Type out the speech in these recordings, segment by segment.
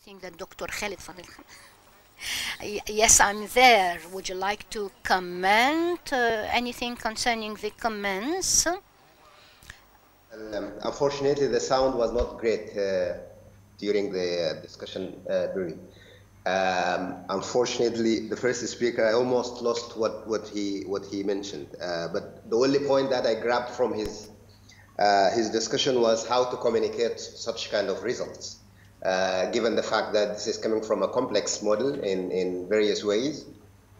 think that Dr. Khalid Fadil. Yes, I'm there. Would you like to comment anything concerning the comments? Unfortunately, the sound was not great during the discussion period. Unfortunately, the first speaker, I almost lost what he mentioned. But the only point that I grabbed from his discussion was how to communicate such kind of results, given the fact that this is coming from a complex model in various ways.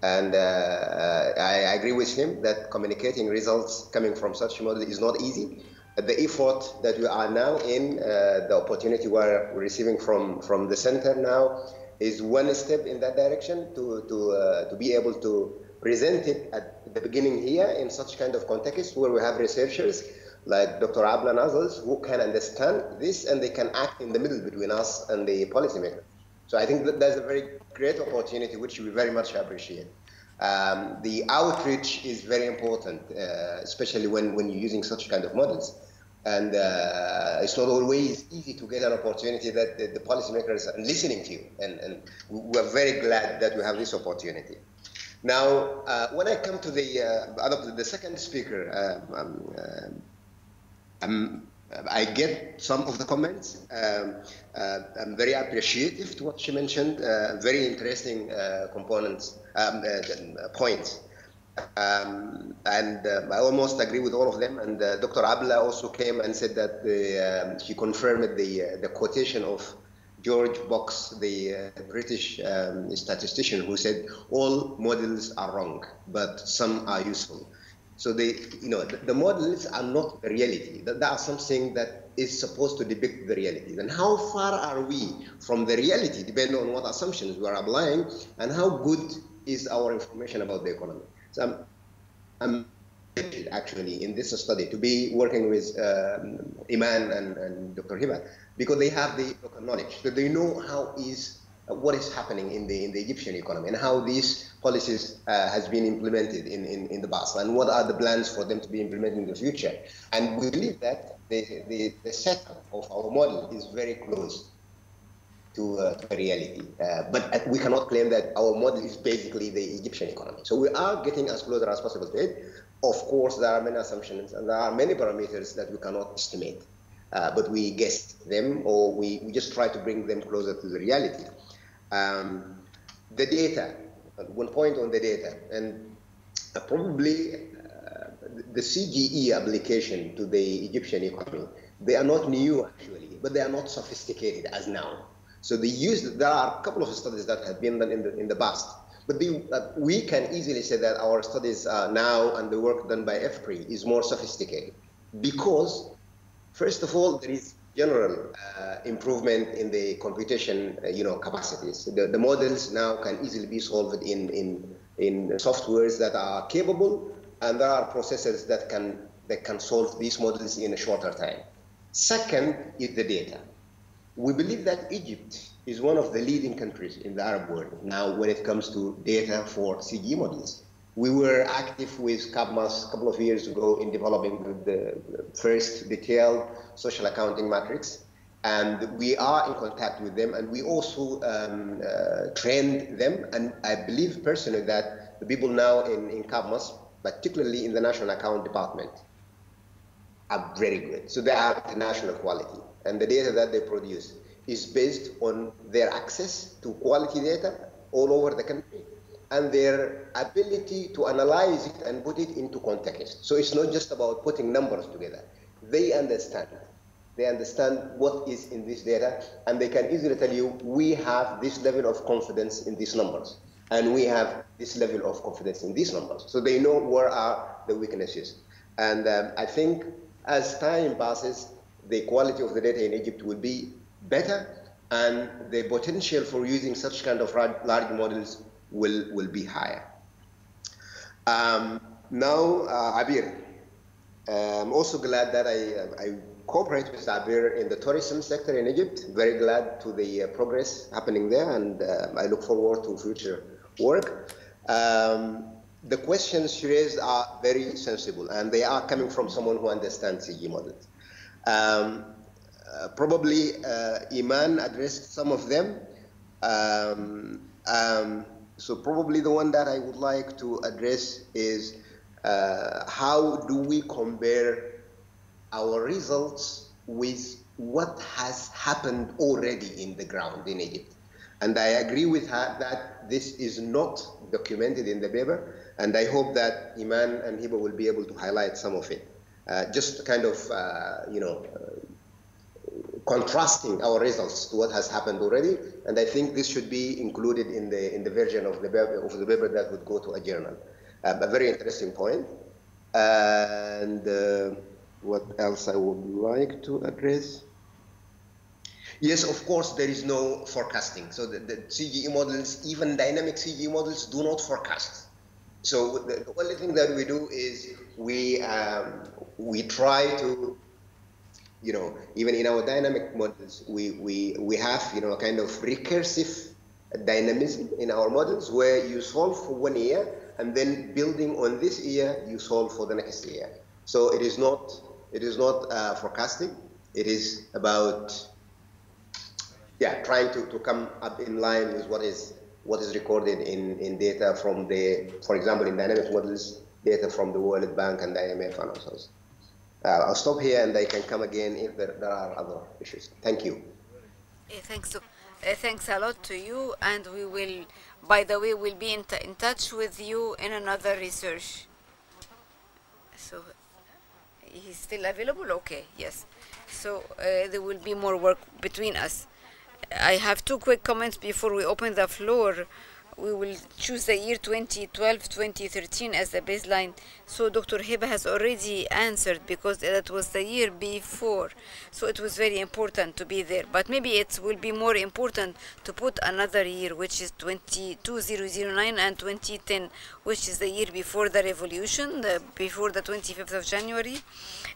And I agree with him that communicating results coming from such a model is not easy. The effort that we are now in, the opportunity we're receiving from the center now, is one step in that direction to be able to present it at the beginning here in such kind of context where we have researchers like Dr. Abla and others who can understand this and they can act in the middle between us and the policymakers. So I think that that's a very great opportunity which we very much appreciate. The outreach is very important, especially when you're using such kind of models. And it's not always easy to get an opportunity that the policymakers are listening to you. And we're very glad that we have this opportunity. Now, when I come to the second speaker, I get some of the comments. I'm very appreciative to what she mentioned. Very interesting components, points. And I almost agree with all of them. And Dr. Abla also came and said that she confirmed the quotation of George Box, the British statistician, who said all models are wrong, but some are useful. So the models are not the reality. That are something that is supposed to depict the reality. And how far are we from the reality, depending on what assumptions we are applying, and how good is our information about the economy. So I'm actually in this study to be working with Iman and Dr. Hiba, because they have the local knowledge. So they know what is happening in the Egyptian economy and how these policies has been implemented in the past and what are the plans for them to be implemented in the future. And we believe that the setup of our model is very close to reality. But we cannot claim that our model is basically the Egyptian economy. So we are getting as close as possible to it. Of course, there are many assumptions and there are many parameters that we cannot estimate. But we guess them, or we just try to bring them closer to the reality. The data, one point on the data, and probably the CGE application to the Egyptian economy, they are not new actually, but they are not sophisticated as now. So there are a couple of studies that have been done in the past, but we can easily say that our studies now and the work done by FPRI is more sophisticated because, first of all, there is general improvement in the computation, capacities. The models now can easily be solved in softwares that are capable, and there are processors that can solve these models in a shorter time. Second is the data. We believe that Egypt is one of the leading countries in the Arab world now when it comes to data for CGE models. We were active with CABMAS a couple of years ago in developing the first detailed social accounting matrix, and we are in contact with them, and we also trained them, and I believe personally that the people now in CABMAS, particularly in the National Account Department, are very good. So they have international quality, and the data that they produce is based on their access to quality data all over the country and their ability to analyze it and put it into context. So it's not just about putting numbers together. They understand. They understand what is in this data, and they can easily tell you, we have this level of confidence in these numbers, and we have this level of confidence in these numbers. So they know where are the weaknesses. And I think as time passes, the quality of the data in Egypt will be better, and the potential for using such kind of large models will be higher. Now, Abir, I'm also glad that I cooperate with Abir in the tourism sector in Egypt. Very glad to the progress happening there, and I look forward to future work. The questions she raised are very sensible, and they are coming from someone who understands CGE models. probably Iman addressed some of them. So probably the one that I would like to address is how do we compare our results with what has happened already in the ground in Egypt. And I agree with her that this is not documented in the paper, and I hope that Iman and Hiba will be able to highlight some of it. Just kind of, contrasting our results to what has happened already, and I think this should be included in the version of the paper that would go to a journal. A very interesting point. And what else I would like to address? Yes, of course, there is no forecasting. So the CGE models, even dynamic CGE models, do not forecast. So the only thing that we do is we try to, even in our dynamic models, we have, a kind of recursive dynamism in our models where you solve for 1 year and then building on this year, you solve for the next year. So it is not forecasting. It is about, trying to come up in line with what is recorded in data from for example, in dynamic models, data from the World Bank and the IMF and others. I'll stop here and I can come again if there are other issues. Thank you. Thanks a lot to you, and we will, by the way, we'll be in touch with you in another research. So he's still available? Okay, yes. So there will be more work between us. I have 2 quick comments before we open the floor. We will choose the year 2012-2013 as the baseline. So Dr. Hiba has already answered because that was the year before. So it was very important to be there. But maybe it will be more important to put another year, which is 2009 and 2010, which is the year before the revolution, before the 25th of January,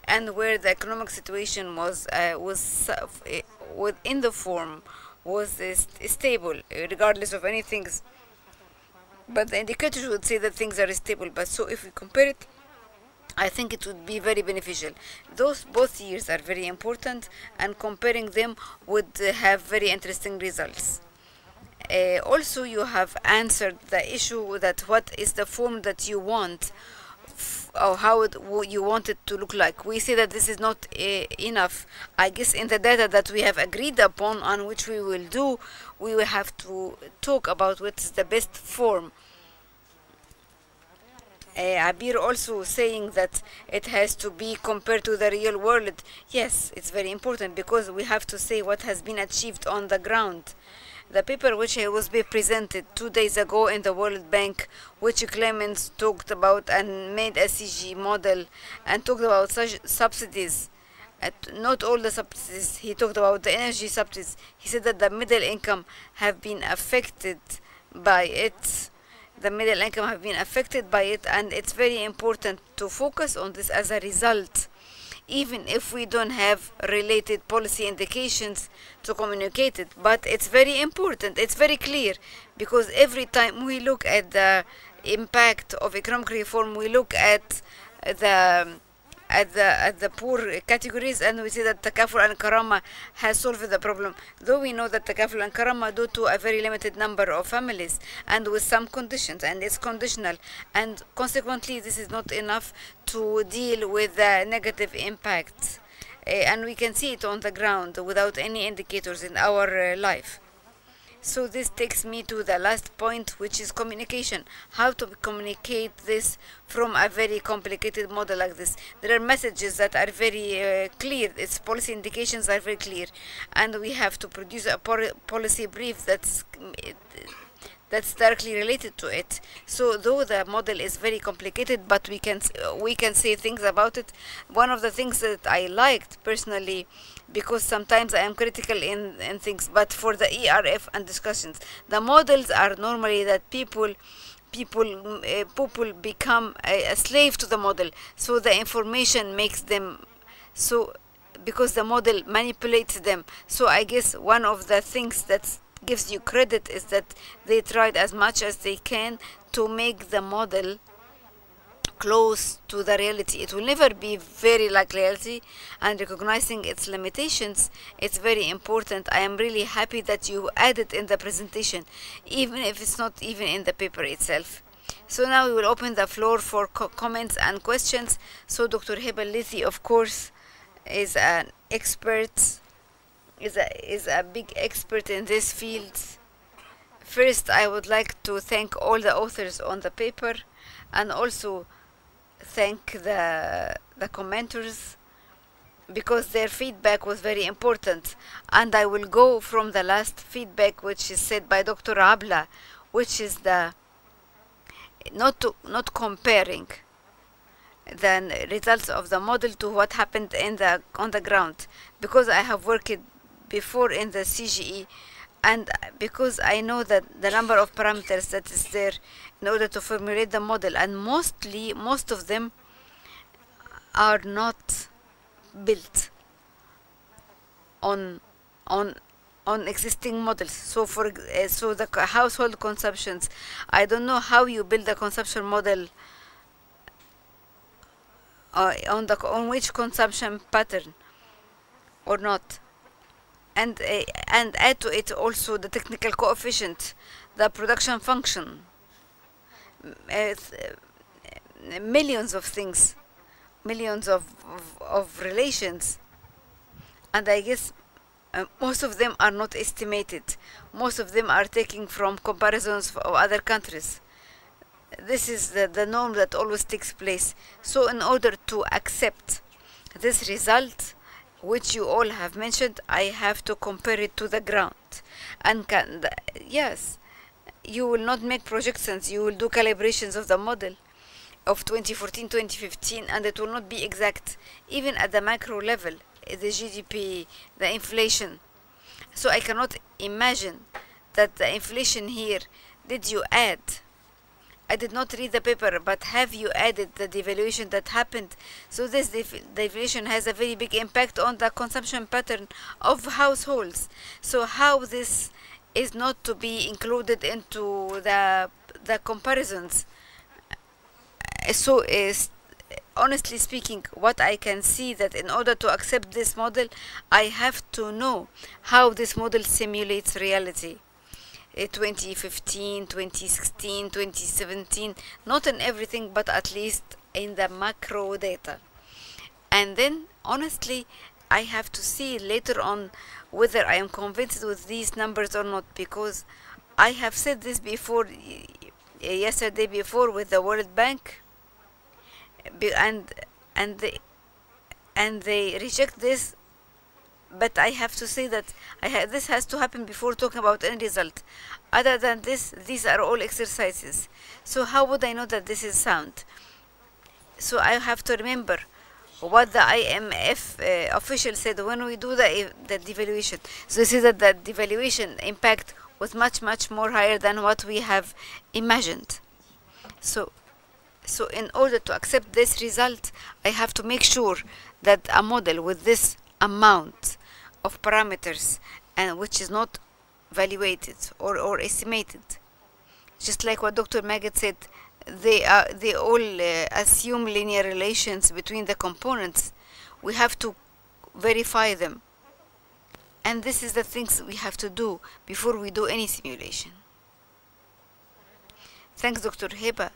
and where the economic situation was within the form was stable, regardless of anything. But the indicators would say that things are stable. But so if we compare it, I think it would be very beneficial. Both years are very important, and comparing them would have very interesting results. Also, you have answered the issue that what is the form that you want, or how you want it to look like. We say that this is not enough. I guess in the data that we have agreed upon, on which we will do, we will have to talk about what is the best form. Abir also saying that it has to be compared to the real world. Yes, it's very important because we have to say what has been achieved on the ground. The paper which was presented 2 days ago in the World Bank, which Clemens talked about and made a CGE model and talked about such subsidies. Not all the subsidies. He talked about the energy subsidies. He said that the middle income have been affected by it. The middle income have been affected by it, and it's very important to focus on this as a result. Even if we don't have related policy indications to communicate it, but it's very important, it's very clear, because every time we look at the impact of economic reform, we look at the poor categories, and we see that Takaful and Karama has solved the problem. Though we know that Takaful and Karama do to a very limited number of families and with some conditions, and it's conditional, and consequently this is not enough to deal with the negative impacts. And we can see it on the ground without any indicators in our life. So this takes me to the last point, which is communication. How to communicate this from a very complicated model like this. There are messages that are very clear. Its policy indications are very clear. And we have to produce a policy brief that's directly related to it. So though the model is very complicated, but we can say things about it. One of the things that I liked personally, because sometimes I am critical in things, but for the ERF and discussions, the models are normally that people become a slave to the model, so the information makes them so, because the model manipulates them. So I guess one of the things that gives you credit is that they tried as much as they can to make the model close to the reality. It will never be very like reality, and recognizing its limitations, it's very important. I am really happy that you added in the presentation, even if it's not even in the paper itself. So now we will open the floor for comments and questions. So Dr. Heba Lithi, of course, is an expert, is a big expert in this field. First, I would like to thank all the authors on the paper, and also thank the commenters, because their feedback was very important. And I will go from the last feedback, which is said by Dr. Abla, which is the not comparing the results of the model to what happened on the ground, because I have worked before in the CGE, and because I know that the number of parameters that is there in order to formulate the model, and most of them are not built on existing models. So so the household consumptions, I don't know how you build a consumption model on which consumption pattern or not, and add to it also the technical coefficient, the production function, millions of things, millions of relations, and I guess most of them are not estimated. Most of them are taken from comparisons of other countries. This is the norm that always takes place. So in order to accept this result, which you all have mentioned, I have to compare it to the ground. And yes, you will not make projections, you will do calibrations of the model of 2014, 2015, and it will not be exact, even at the macro level, the GDP, the inflation. So I cannot imagine that the inflation here, did you add? I did not read the paper, but have you added the devaluation that happened? So this devaluation has a very big impact on the consumption pattern of households. So how this is not to be included into the comparisons? So honestly speaking, what I can see that in order to accept this model, I have to know how this model simulates reality. 2015, 2016, 2017, not in everything, but at least in the macro data. And then, honestly, I have to see later on whether I am convinced with these numbers or not, because I have said this before, yesterday before with the World Bank, and they reject this. But I have to say that this has to happen before talking about any result. Other than this, these are all exercises. So how would I know that this is sound? So I have to remember what the IMF official said when we do the devaluation. So they say that the devaluation impact was much, much more higher than what we have imagined. So in order to accept this result, I have to make sure that a model with this amount of parameters, and which is not evaluated or estimated, just like what Dr. Magid said, they all assume linear relations between the components. We have to verify them, and this is the things we have to do before we do any simulation. Thanks, Dr. Heba.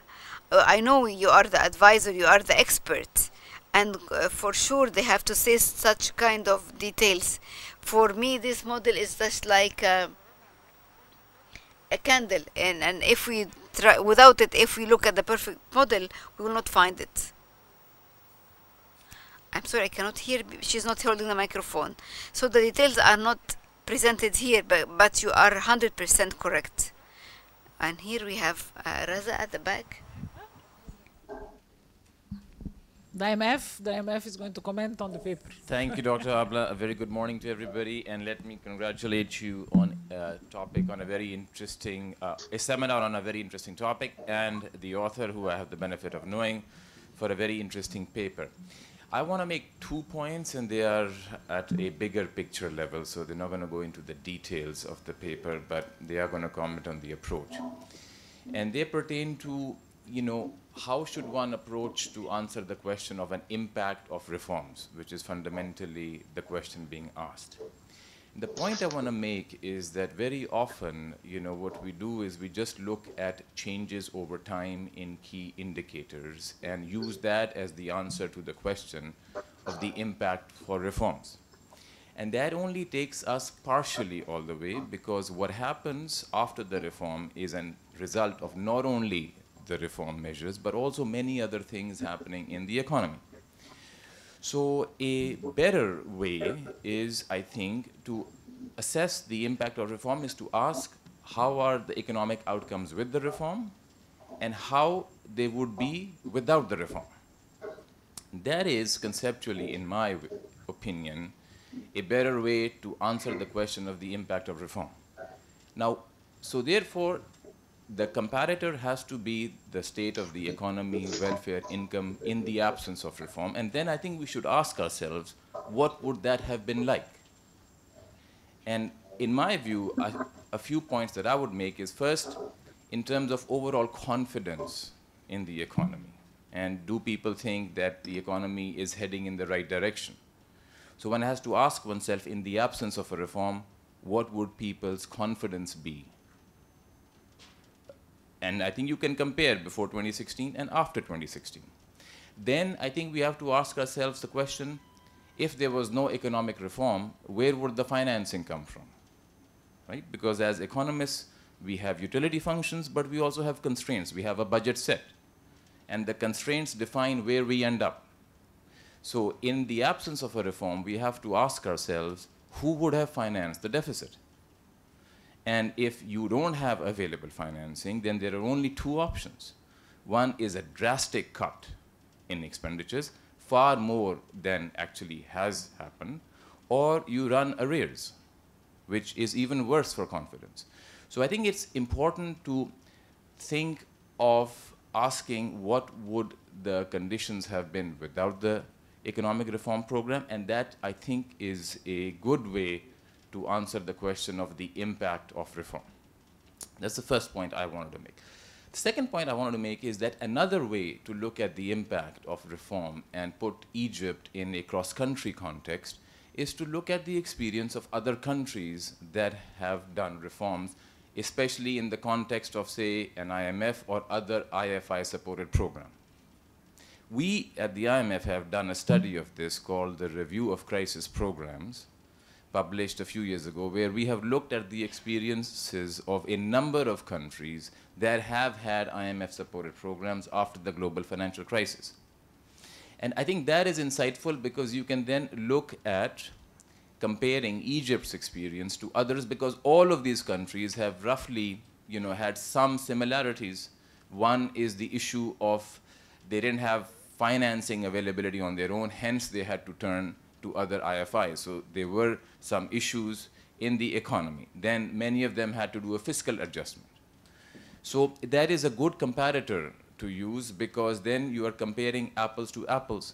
I know you are the advisor, you are the expert, and for sure they have to say such kind of details. For me, this model is just like a candle, and if we try without it, if we look at the perfect model, we will not find it. I'm sorry, I cannot hear. She's not holding the microphone. So the details are not presented here, but you are 100% correct. And here we have Raza at the back. The IMF is going to comment on the paper. Thank you, Dr. Abla. A very good morning to everybody, and let me congratulate you on a topic on a very interesting, a seminar on a very interesting topic, and the author, who I have the benefit of knowing, for a very interesting paper. I want to make 2 points, and they are at a bigger picture level, so they're not going to go into the details of the paper, but they are going to comment on the approach. And they pertain to how should one approach to answer the question of an impact of reforms, which is fundamentally the question being asked. The point I want to make is that very often, what we do is we just look at changes over time in key indicators and use that as the answer to the question of the impact for reforms. And that only takes us partially all the way, because what happens after the reform is a result of not only the reform measures, but also many other things happening in the economy. So a better way is, I think, to assess the impact of reform is to ask how are the economic outcomes with the reform and how they would be without the reform. That is conceptually, in my opinion, a better way to answer the question of the impact of reform. Now, so therefore, the comparator has to be the state of the economy, welfare, income in the absence of reform. And then I think we should ask ourselves, what would that have been like? And in my view, a few points that I would make is first, in terms of overall confidence in the economy. And do people think that the economy is heading in the right direction? So one has to ask oneself, in the absence of a reform, what would people's confidence be? And I think you can compare before 2016 and after 2016. Then I think we have to ask ourselves the question, if there was no economic reform, where would the financing come from? Right? Because as economists, we have utility functions, but we also have constraints. We have a budget set. And the constraints define where we end up. So in the absence of a reform, we have to ask ourselves, who would have financed the deficit? And if you don't have available financing, then there are only two options. One is a drastic cut in expenditures, far more than actually has happened, or you run arrears, which is even worse for confidence. So I think it's important to think of asking what would the conditions have been without the economic reform program, and that, I think, is a good way to answer the question of the impact of reform. That's the first point I wanted to make. The second point I wanted to make is that another way to look at the impact of reform and put Egypt in a cross-country context is to look at the experience of other countries that have done reforms, especially in the context of, say, an IMF or other IFI-supported program. We at the IMF have done a study of this called the Review of Crisis Programs, published a few years ago, where we have looked at the experiences of a number of countries that have had IMF-supported programs after the global financial crisis. And I think that is insightful because you can then look at comparing Egypt's experience to others, because all of these countries have roughly, had some similarities. One is the issue of they didn't have financing availability on their own, hence they had to turn to other IFIs. So there were some issues in the economy. Then many of them had to do a fiscal adjustment. So that is a good comparator to use, because then you are comparing apples to apples.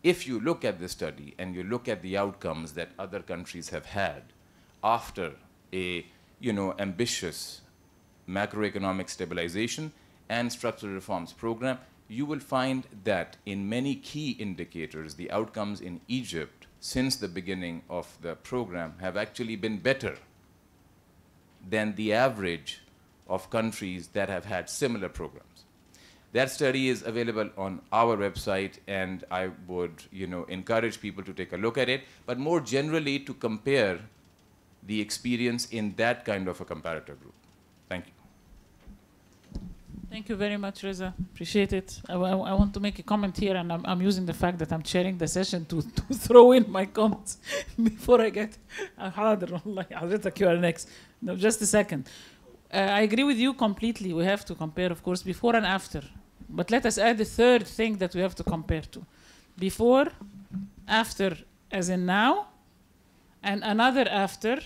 If you look at the study and you look at the outcomes that other countries have had after a ambitious macroeconomic stabilization and structural reforms program, you will find that in many key indicators, the outcomes in Egypt since the beginning of the program have actually been better than the average of countries that have had similar programs. That study is available on our website, and I would encourage people to take a look at it, but more generally to compare the experience in that kind of a comparator group. Thank you. Thank you very much, Reza. Appreciate it. I want to make a comment here, and I'm using the fact that I'm chairing the session to throw in my comments before I get. حاضر you are next. No, just a second. I agree with you completely. We have to compare, of course, before and after. But let us add the third thing that we have to compare to. Before, after, as in now, and another after,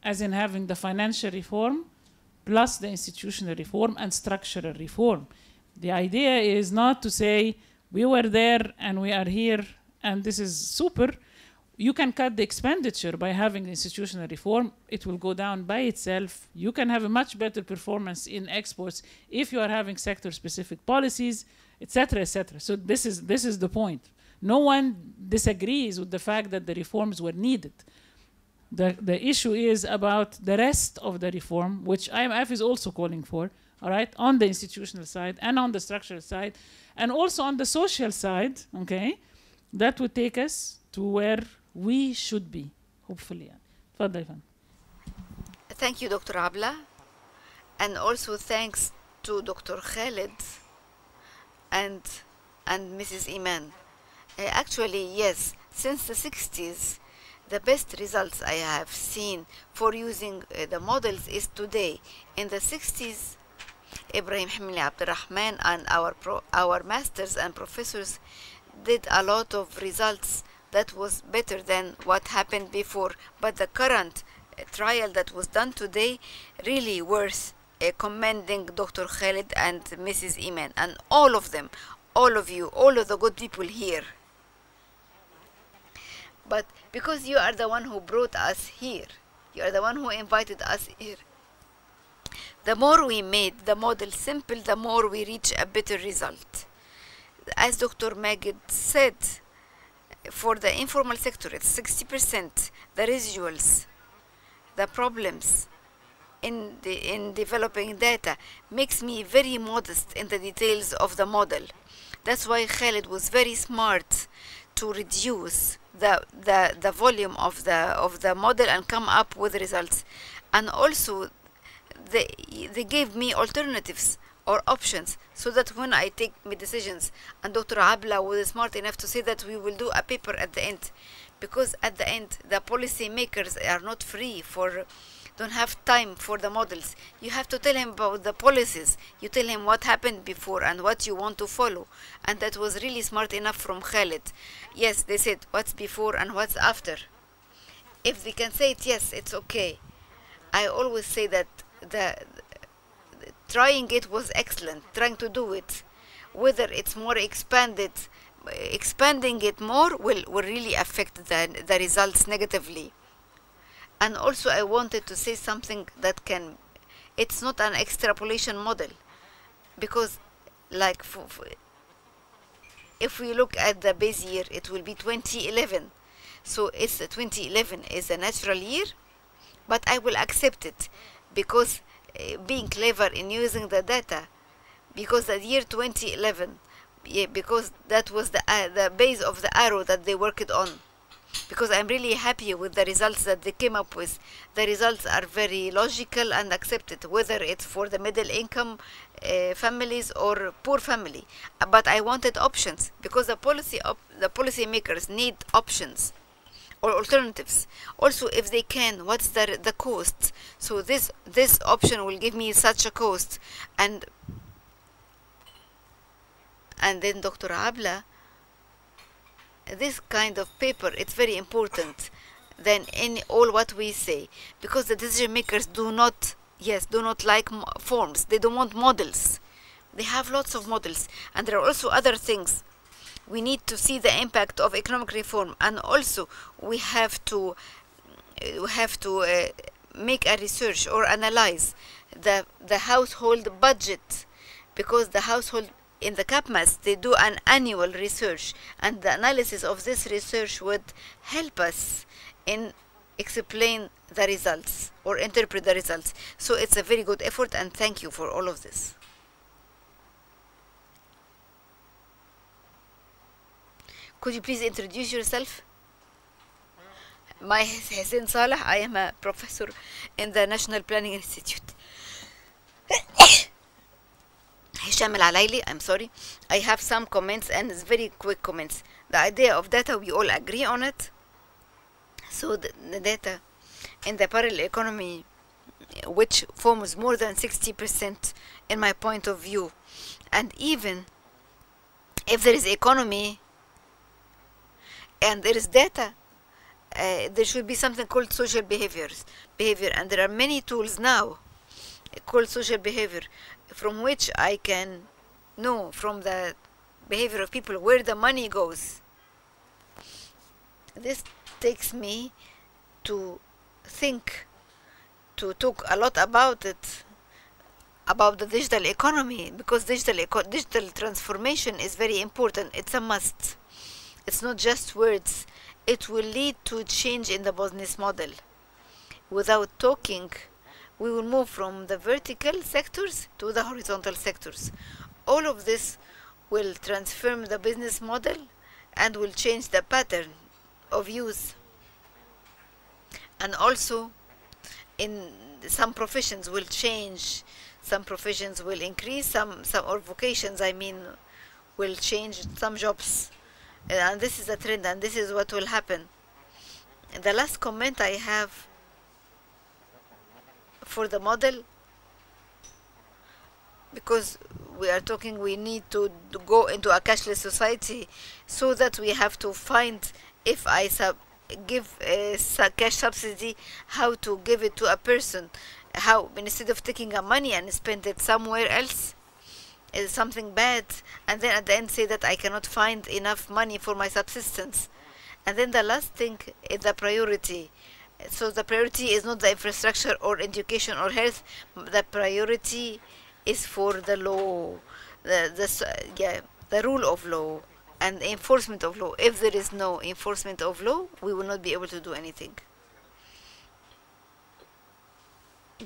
as in having the financial reform, plus the institutional reform and structural reform. The idea is not to say we were there and we are here and this is super. You can cut the expenditure by having institutional reform. It will go down by itself. You can have a much better performance in exports if you are having sector-specific policies, etc., etc. So this is the point. No one disagrees with the fact that the reforms were needed. The issue is about the rest of the reform, which IMF is also calling for, all right, on the institutional side and on the structural side, and also on the social side, okay, that would take us to where we should be, hopefully. تفضل يا فندم. Thank you, Dr. Abla. And also thanks to Dr. Khalid and Mrs. Iman. Actually, yes, since the 60s, the best results I have seen for using the models is today. In the 60s, Ibrahim Hamili Abdurrahman and our masters and professors did a lot of results that was better than what happened before. But the current trial that was done today really worth commending Dr. Khalid and Mrs. Iman and all of them, all of you, all of the good people here. But because you are the one who brought us here, you are the one who invited us here, the more we made the model simple, the more we reach a better result. As Dr. Magid said, for the informal sector, it's 60%, the residuals, the problems in developing data makes me very modest in the details of the model. That's why Khalid was very smart to reduce the volume of the model and come up with results. And also they gave me alternatives or options so that when I take my decisions, and Dr. Abla was smart enough to say that we will do a paper at the end, because at the end the policy makers are not free don't have time for the models. You have to tell him about the policies. You tell him what happened before and what you want to follow. And that was really smart enough from Khalid. Yes, they said what's before and what's after. If they can say it, yes, it's okay. I always say that trying it was excellent, trying to do it. Whether it's more expanded, expanding it more will really affect the results negatively. And also I wanted to say something that it's not an extrapolation model, because like if we look at the base year, it will be 2011. So it's 2011 is a natural year, but I will accept it because being clever in using the data, because the year 2011, because that was the base of the arrow that they worked on. Because I'm really happy with the results that they came up with. The results are very logical and accepted, whether it's for the middle income families or poor family. But I wanted options, because the policy makers need options or alternatives. Also, if they can, what's the cost? So this option will give me such a cost. And then Dr. Abla, this kind of paper, it's very important than in all what we say, because the decision makers do not like forms. They don't want models. They have lots of models, and there are also other things. We need to see the impact of economic reform, and also we have to make a research or analyze the household budget, because the household in the CAPMAS, they do an annual research, and the analysis of this research would help us in explain the results or interpret the results. So it's a very good effort, and thank you for all of this. Could you please introduce yourself? My Hussein Saleh. I am a professor in the National Planning Institute. Hisham Al-Alayli, I'm sorry. I have some comments, and it's very quick comments. The idea of data, we all agree on it. So the data in the parallel economy, which forms more than 60% in my point of view. And even if there is economy and there is data, there should be something called social behavior. And there are many tools now called social behavior, from which I can know from the behavior of people where the money goes. This takes me to think, to talk a lot about it, about the digital economy, because digital transformation is very important. It's a must. It's not just words. It will lead to change in the business model. Without talking, we will move from the vertical sectors to the horizontal sectors. All of this will transform the business model and will change the pattern of use. And also, in some professions will change, some professions will increase, some or vocations, I mean, will change, some jobs. And this is a trend, and this is what will happen. And the last comment I have for the model, because we are talking, we need to go into a cashless society, so that we have to find, if I give a cash subsidy, how to give it to a person, how, instead of taking a money and spend it somewhere else, is something bad, and then at the end say that I cannot find enough money for my subsistence. And then the last thing is the priority. So the priority is not the infrastructure or education or health. The priority is for the law, the rule of law and the enforcement of law. If there is no enforcement of law, we will not be able to do anything.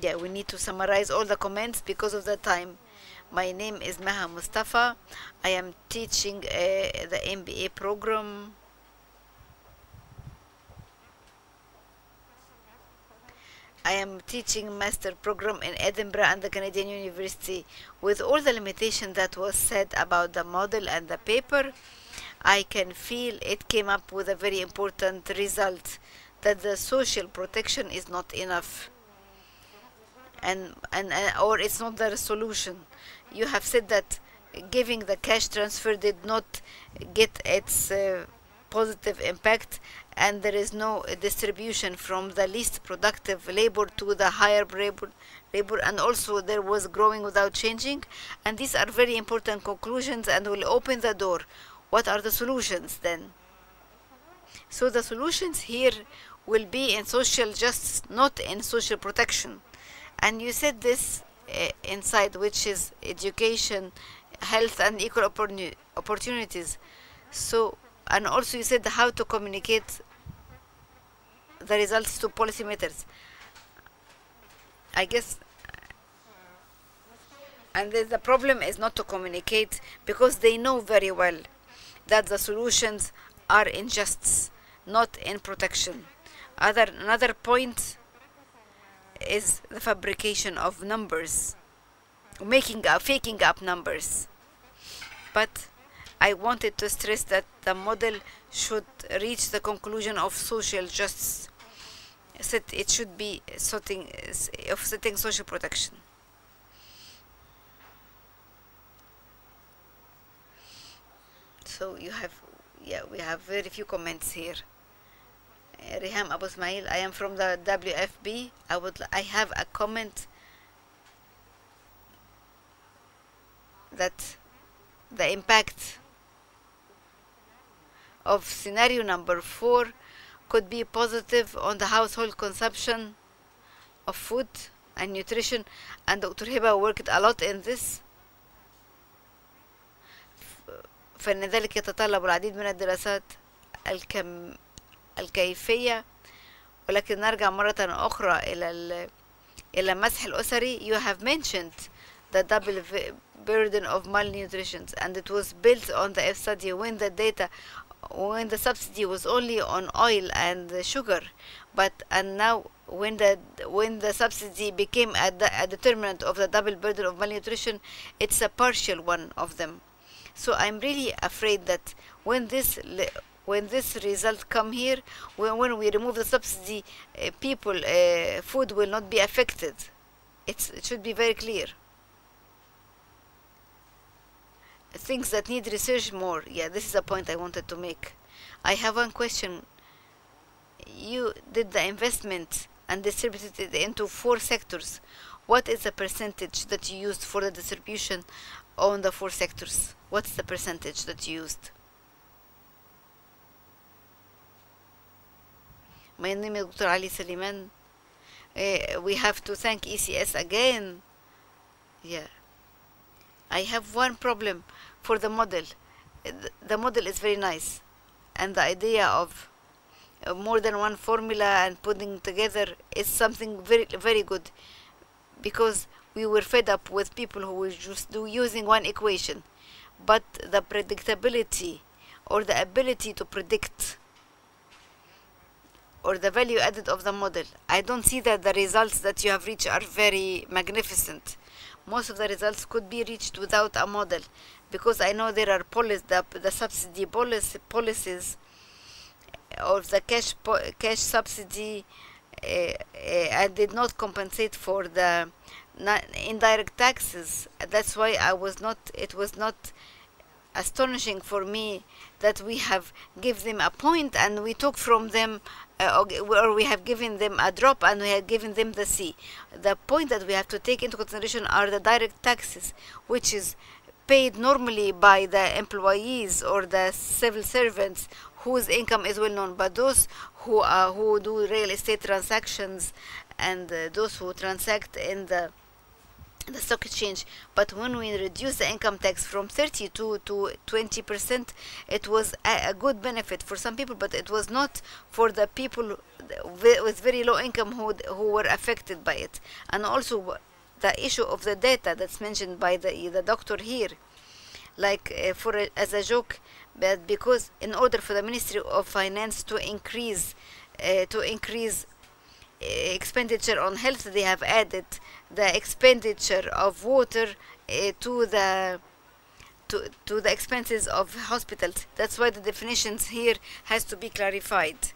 Yeah, we need to summarize all the comments because of the time. My name is Maha Mustafa. I am teaching the MBA program. I am teaching master program in Edinburgh and the Canadian University. With all the limitation that was said about the model and the paper, I can feel it came up with a very important result, that the social protection is not enough, or it's not the solution. You have said that giving the cash transfer did not get its positive impact, and there is no distribution from the least productive labor to the higher labor, and also there was growing without changing. And these are very important conclusions and will open the door. What are the solutions then? So the solutions here will be in social justice, not in social protection. And you said this inside, which is education, health, and equal opportunities. So, and also you said how to communicate the results to policymakers, I guess. And the problem is not to communicate, because they know very well that the solutions are in justice, not in protection. Another point is the fabrication of numbers, faking up numbers. But I wanted to stress that the model should reach the conclusion of social justice. It should be setting social protection. So you have, we have very few comments here. Riham Abu Ismail, I am from the WFB. I have a comment that the impact of scenario number 4 could be positive on the household consumption of food and nutrition, and Dr. Hiba worked a lot in this. فإن ذلك يتطلب العديد من الدراسات الكيفية، ولكن نرجع مرة أخرى إلى المسح الأسري. You have mentioned the double burden of malnutrition, and it was built on the F study when the subsidy was only on oil and sugar, and now when the subsidy became a determinant of the double burden of malnutrition, it's a partial one of them. So I'm really afraid that when this result come here, when we remove the subsidy, food will not be affected. It should be very clear. Things that need research more. Yeah, this is a point I wanted to make. I have one question. You did the investment and distributed it into 4 sectors. What is the percentage that you used for the distribution on the 4 sectors? What's the percentage that you used? My name is Dr. Ali Saliman. We have to thank ECS again. Yeah. I have one problem for the model. The model is very nice, and the idea of more than one formula and putting together is something very, very good, because we were fed up with people who were just using one equation. But the predictability, or the ability to predict, or the value added of the model, I don't see that the results that you have reached are very magnificent. Most of the results could be reached without a model, because I know there are the subsidy policies of the cash subsidy and did not compensate for the indirect taxes. That's why it was not astonishing for me that we have given them a point and we took from them or we have given them a drop and we have given them the C. The point that we have to take into consideration are the direct taxes, which is paid normally by the employees or the civil servants whose income is well known, but those who do real estate transactions and those who transact in the stock exchange. But when we reduce the income tax from 32 to 20%, it was a good benefit for some people, but it was not for the people with very low income who were affected by it. And also the issue of the data that's mentioned by the doctor here, like as a joke, but because in order for the Ministry of Finance to increase expenditure on health, they have added the expenditure of water to the expenses of hospitals. That's why the definitions here has to be clarified.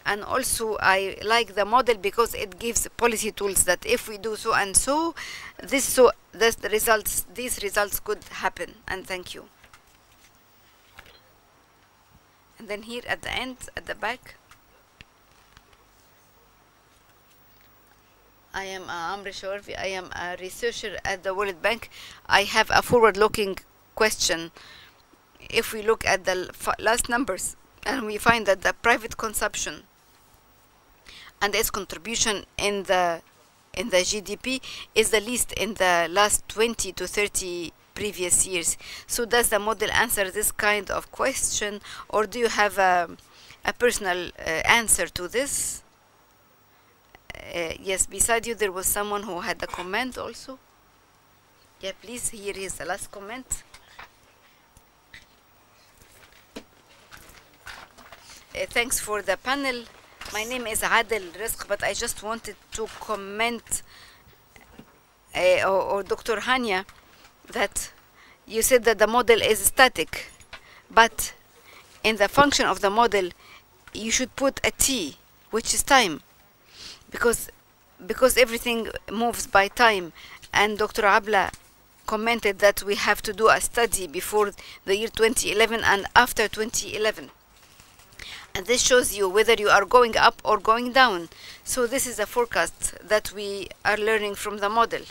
And also I like the model because it gives policy tools that if we do so and so, these results could happen. And thank you. And then here at the end, at the back, I am Amri Shawarfi. I am a researcher at the World Bank. I have a forward-looking question. If we look at the last numbers, and we find that the private consumption and its contribution in the GDP is the least in the last 20 to 30 previous years. So does the model answer this kind of question, or do you have a personal answer to this? Yes, beside you there was someone who had a comment also. Yeah, please, here is the last comment. Thanks for the panel. My name is Adel Rizq, but I just wanted to comment, or Dr. Hania, that you said that the model is static, but in the function of the model you should put a T, which is time, because everything moves by time. And Dr. Abla commented that we have to do a study before the year 2011 and after 2011. And this shows you whether you are going up or going down. So this is a forecast that we are learning from the model.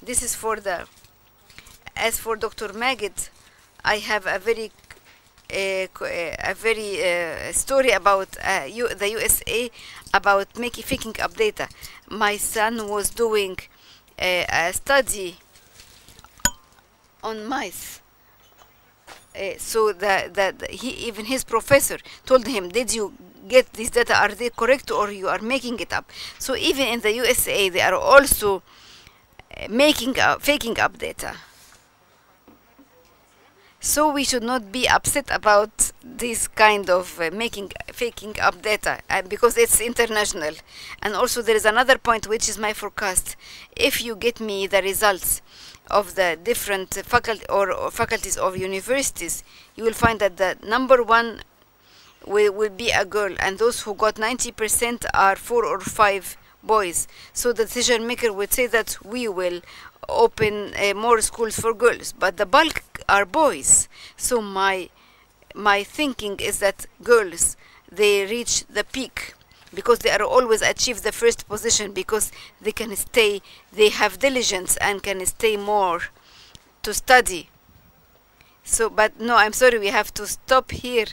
This is for the, as for Dr. Magid, I have a very story about the USA about faking up data. My son was doing a study on mice. So even his professor told him, did you get this data, are they correct or you are making it up? So even in the USA they are also faking up data. So we should not be upset about this kind of faking up data because it's international. And also there is another point, which is my forecast. If you get me the results of the different faculties of universities, you will find that the number one will be a girl, and those who got 90% are 4 or 5 boys. So the decision maker would say that we will open more schools for girls, but the bulk are boys. So my thinking is that girls, they reach the peak because they are always achieve the first position, because they can stay, they have diligence and can stay more to study. So, but no, I'm sorry, we have to stop here,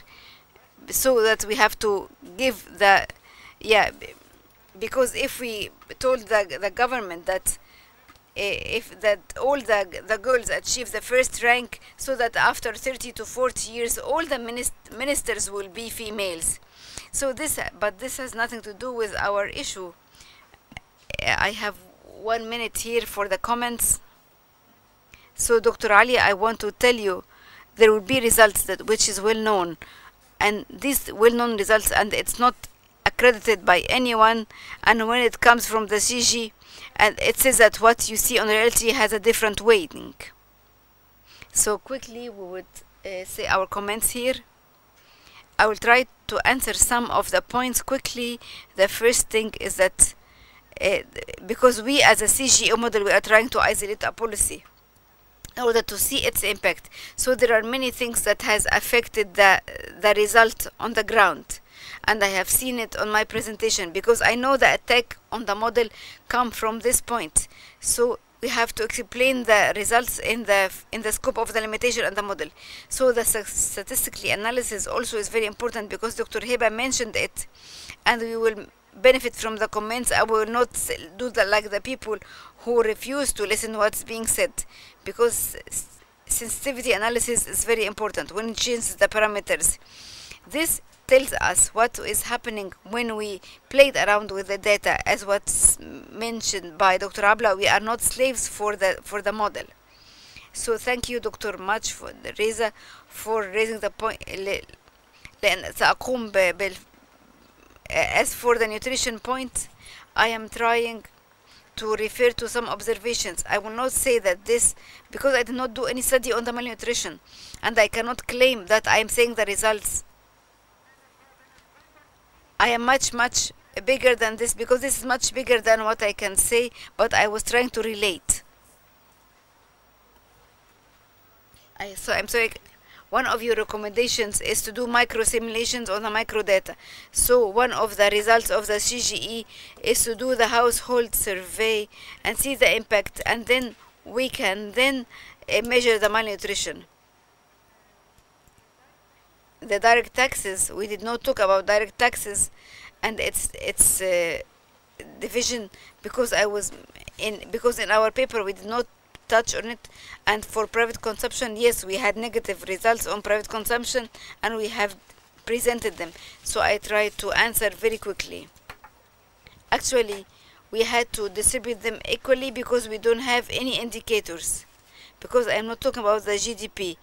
so that we have to give the yeah, because if we told the government that if that all the girls achieve the first rank, so that after 30 to 40 years all the ministers will be females. So but this has nothing to do with our issue. I have 1 minute here for the comments. So Dr. Ali, I want to tell you, there will be results which is well known, and these well known results, and it's not accredited by anyone, and when it comes from the CGE, and it says that what you see on reality has a different weighting. So quickly we would say our comments here. I will try to answer some of the points quickly. The first thing is that because we as a CGE model, we are trying to isolate a policy in order to see its impact. So there are many things that has affected the result on the ground, and I have seen it on my presentation, because I know the attack on the model come from this point. So we have to explain the results in the scope of the limitation and the model. So the statistical analysis also is very important, because Dr. Heba mentioned it, and we will benefit from the comments. I will not do like the people who refuse to listen what's being said, because sensitivity analysis is very important when it changes the parameters. This tells us what is happening when we played around with the data, as what's mentioned by Dr. Abla. We are not slaves for the model. So thank you Dr. Much for Reza for raising the point. As for the nutrition point, I am trying to refer to some observations. I will not say that this, because I did not do any study on the malnutrition, and I cannot claim that I am saying the results. I am much bigger than this, because this is much bigger than what I can say, but I was trying to relate. So I'm sorry. One of your recommendations is to do micro simulations on the micro data. So one of the results of the CGE is to do the household survey and see the impact, and then we can then measure the malnutrition. The direct taxes, we did not talk about direct taxes and its division, because in our paper we did not touch on it. And for private consumption, yes, we had negative results on private consumption, and we have presented them. So I tried to answer very quickly. Actually, we had to distribute them equally, because we don't have any indicators, because I'm not talking about the GDP.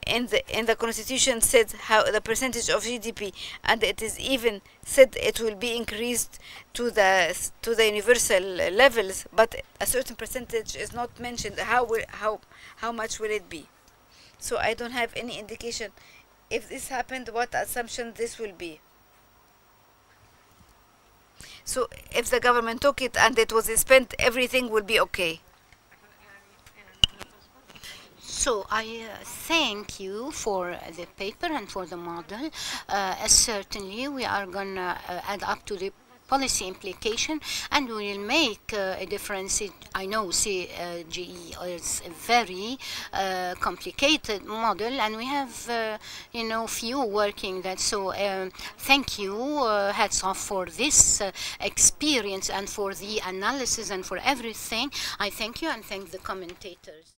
In the constitution said how the percentage of GDP, and it is even said it will be increased to the universal levels, but a certain percentage is not mentioned. How much will it be? So I don't have any indication if this happened, what assumption this will be. So if the government took it and it was spent, everything will be okay. So I thank you for the paper and for the model. Certainly we are going to add up to the policy implication, and we will make a difference. I know CGE is a very complicated model, and we have few working that. So thank you, hats off for this experience and for the analysis and for everything. I thank you and thank the commentators.